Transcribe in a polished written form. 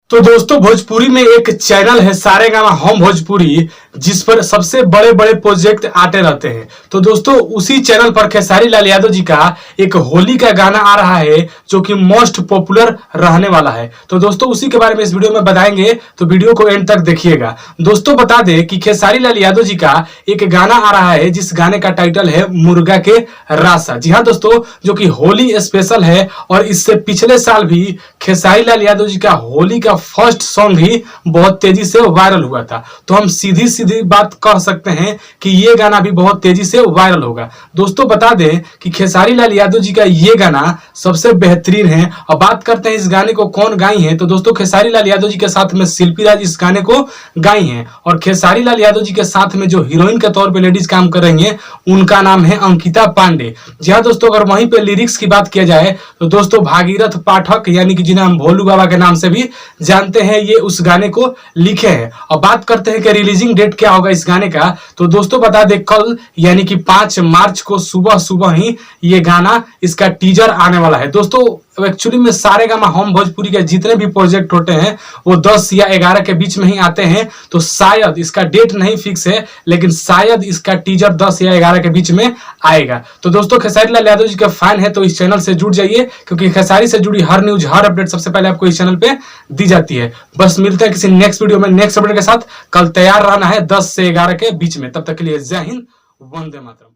तो दोस्तों भोजपुरी में एक चैनल है सारेगामा हम भोजपुरी, जिस पर सबसे बड़े बड़े प्रोजेक्ट आते रहते हैं। तो दोस्तों उसी चैनल पर खेसारी लाल यादव जी का एक होली का गाना आ रहा है जो कि मोस्ट पॉपुलर रहने वाला है। तो दोस्तों उसी के बारे में इस वीडियो में बताएंगे, तो वीडियो को एंड तक देखिएगा। दोस्तों बता दें कि खेसारी लाल यादव जी का एक गाना आ रहा है जिस गाने का टाइटल है मुर्गा के रासा। जी हाँ दोस्तों, जो कि होली स्पेशल है और इससे पिछले साल भी खेसारी लाल यादव जी का होली का फर्स्ट सॉन्ग ही बहुत तेजी से वायरल हुआ था। तो हम सीधी सीधी बात कह सकते हैं कि ये गाना भी बहुत तेजी से वायरल होगा। दोस्तों बता दें कि खेसारी लाल यादव जी का ये गाना सबसे बेहतरीन है। और बात करते हैं इस गाने को कौन गाई है, तो दोस्तों खेसारी लाल यादव जी के साथ में शिल्पी राज इस गाने को गाई हैं। और खेसारी लाल यादव जी के साथ में जो हीरोइन के तौर पे लेडीज काम कर रही हैं उनका नाम है अंकिता पांडे। जी हाँ दोस्तों, अगर वहीं पे लिरिक्स की बात किया जाए तो दोस्तों भागीरथ पाठक यानी कि जिन्हें हम भोलू बाबा के नाम से भी जानते हैं, ये उस गाने को लिखे हैं। और बात करते हैं कि रिलीजिंग डेट क्या होगा इस गाने का, तो दोस्तों बता दें कल यानी कि 5 मार्च को सुबह सुबह ही ये गाना इसका टीजर आने वाला है। दोस्तों एक्चुअली में सारेगामा हम भोजपुरी के जितने भी प्रोजेक्ट होते हैं वो 10 या 11 के बीच में ही आते हैं। तो शायद इसका डेट नहीं फिक्स है, लेकिन शायद इसका टीजर 10 या 11 के बीच में आएगा। तो दोस्तों खेसारी लाल यादव जी के फैन है तो इस चैनल से जुड़ जाइए, क्योंकि खेसारी से जुड़ी हर न्यूज हर अपडेट सबसे पहले आपको इस चैनल पे दी जाती है। बस मिलते हैं किसी नेक्स्ट वीडियो में नेक्स्ट अपडेट के साथ। कल तैयार रहना है 10 से 11 के बीच में। तब तक के लिए जय हिंद, वंदे मातरम।